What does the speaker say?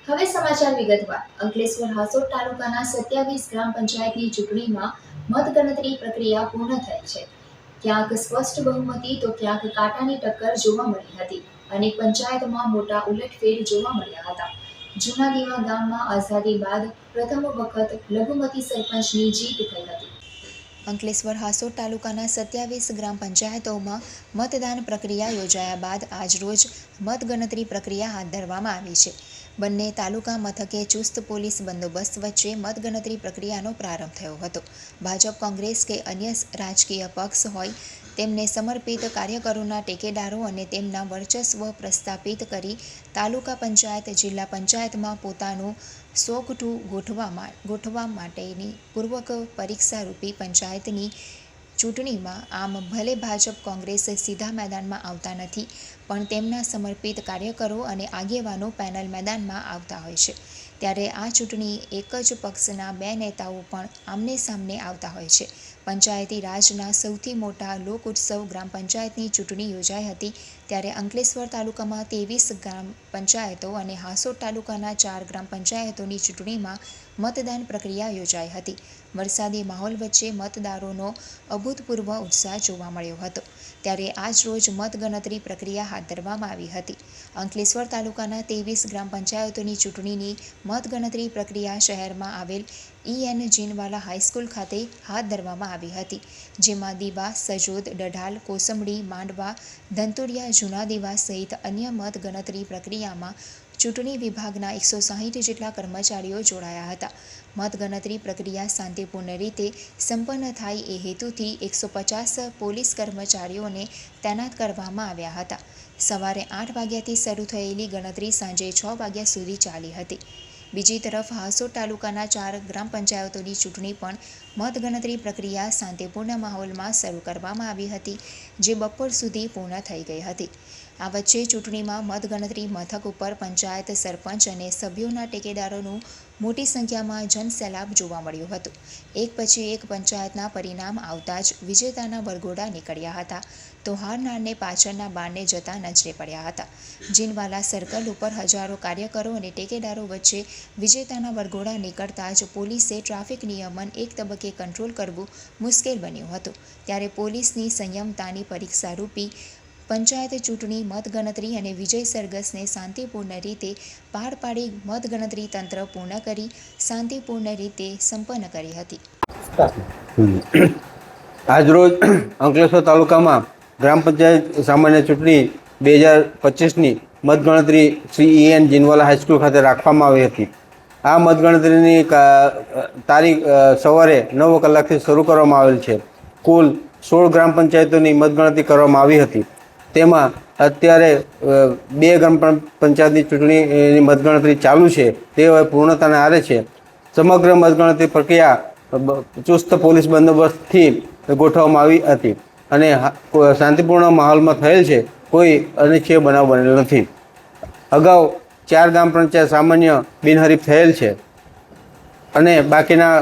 હવે સમાચાર વિગતવાર. અંકલેશ્વર હાસોટ તાલુકાના 27 ગ્રામ પંચાયતની ચૂંટણીમાં મતગણતરી પ્રક્રિયા પૂર્ણ થઈ છે. ક્યાંક સ્પષ્ટ બહુમતી તો ક્યાંક કાંટાની ટક્કર જોવા મળી હતી. અનેક પંચાયતમાં મોટા ઉલટફેર જોવા મળ્યા હતા. જૂના દીવા ગામમાં આઝાદી બાદ પ્રથમ વખત લઘુમતી સરપંચની જીત થઈ હતી. અંકલેશ્વર હાસોટ તાલુકાના 27 ગ્રામ પંચાયતોમાં મતદાન પ્રક્રિયા યોજાયા બાદ આજરોજ મતગણતરી પ્રક્રિયા હાથ ધરવામાં આવી છે. બંને તાલુકા મથકે ચુસ્ત પોલીસ બંદોબસ્ત વચ્ચે મતગણતરી પ્રક્રિયાનો પ્રારંભ થયો હતો. ભાજપ, કોંગ્રેસ કે અન્ય રાજકીય પક્ષ હોય તેમને સમર્પિત કાર્યકરોના ટેકેદારો અને તેમના વર્ચસ્વ પ્રસ્થાપિત કરી તાલુકા પંચાયત, જિલ્લા પંચાયતમાં પોતાનું સોગઠું ગોઠવવા માટેની પૂર્વક પરીક્ષારૂપી પંચાયતની ચૂંટણીમાં આમ ભલે ભાજપ, કોંગ્રેસ સીધા મેદાનમાં આવતા નથી, પણ તેમના સમર્પિત કાર્યકરો અને આગેવાનો પેનલ મેદાનમાં આવતા હોય છે. ત્યારે આ ચૂંટણી એક જ પક્ષના બે નેતાઓ પણ આમને સામને આવતા હોય છે. પંચાયતી રાજના સૌથી મોટા લોક ઉત્સવ ગ્રામ પંચાયતની ચૂંટણી યોજાઈ હતી. ત્યારે અંકલેશ્વર તાલુકામાં 23 ગ્રામ પંચાયતો અને હાસોટ તાલુકાના 4 ગ્રામ પંચાયતોની ચૂંટણીમાં મતદાન પ્રક્રિયા યોજાઈ હતી. વરસાદી માહોલ વચ્ચે મતદારોનો અભૂતપૂર્વ ઉત્સાહ જોવા મળ્યો હતો. ત્યારે આજ રોજ મતગણતરી પ્રક્રિયા હાથ ધરવામાં આવી હતી. અંકલેશ્વર તાલુકાના 23 ગ્રામ પંચાયતોની ચૂંટણીની મતગણતરી પ્રક્રિયા શહેરમાં આવેલ EN જીનવાલા હાઈસ્કૂલ ખાતે હાથ ધરવામાં આવી હતી. જેમાં દીવા, સજોદ, ડઢાલ, કોસંબડી, માંડવા, ધંતુરિયા, જૂના દીવા સહિત અન્ય મતગણતરી પ્રક્રિયામાં ચૂંટણી વિભાગના 160 જેટલા કર્મચારીઓ જોડાયા હતા. મતગણતરી પ્રક્રિયા શાંતિપૂર્ણ રીતે સંપન્ન થાય એ હેતુથી 150 પોલીસ કર્મચારીઓને તૈનાત કરવામાં આવ્યા હતા. સવારે 8 વાગ્યાથી શરૂ થયેલી ગણતરી સાંજે 6 વાગ્યા સુધી ચાલી હતી. બીજી તરફ હાસોટ તાલુકાના 4 ગ્રામ પંચાયતોની ચૂંટણી પણ મતગણતરી પ્રક્રિયા શાંતિપૂર્ણ માહોલમાં શરૂ કરવામાં આવી હતી, જે બપોર સુધી પૂર્ણ થઈ ગઈ હતી. આ વચ્ચે ચૂંટણીમાં મતગણતરી મથક ઉપર પંચાયત સરપંચ અને સભ્યોના ટેકેદારોનું મોટી સંખ્યામાં જનસેલાબ જોવા મળ્યું હતું. એક પછી એક પંચાયતના પરિણામ આવતા જ વિજેતાના વરઘોડા નીકળ્યા હતા, તો હારનારને પાછળના બારણે જતા નજરે પડ્યા હતા. જીનવાલા સર્કલ ઉપર હજારો કાર્યકરો અને ટેકેદારો વચ્ચે વિજેતાના વરઘોડા નીકળતા જ પોલીસે ટ્રાફિક નિયમન એક તબક્કે કંટ્રોલ કરવું મુશ્કેલ બન્યું હતું. ત્યારે પોલીસની સંયમતાની પરીક્ષારૂપી પંચાયત ચૂંટણી મતગણતરી અને વિજય સરઘસને શાંતિપૂર્ણ રીતે પાર પાડી મતગણતરી તંત્ર પૂર્ણ કરી શાંતિપૂર્ણ રીતે સંપન્ન કરી હતી. આજરોજ અંકલેશ્વર તાલુકામાં ગ્રામ પંચાયત સામાન્ય ચૂંટણી 2025ની મતગણતરી શ્રી EN જીનવાલા હાઈસ્કૂલ ખાતે રાખવામાં આવી હતી. આ મતગણતરીની તારીખ સવારે 9 કલાકથી શરૂ કરવામાં આવેલ છે. કુલ 16 ગ્રામ પંચાયતોની મતગણતરી કરવામાં આવી હતી. તેમાં અત્યારે 2 ગ્રામ પંચાયતની ચૂંટણીની મતગણતરી ચાલુ છે, તે હવે પૂર્ણતાને આરે છે. સમગ્ર મતગણતરી પ્રક્રિયા ચુસ્ત પોલીસ બંદોબસ્તથી ગોઠવવામાં આવી હતી અને શાંતિપૂર્ણ માહોલમાં થયેલ છે. કોઈ અનિચ્છનીય બનાવ બનેલ નથી. અગાઉ 4 ગ્રામ પંચાયત સામાન્ય બિનહરીફ થયેલ છે અને બાકીના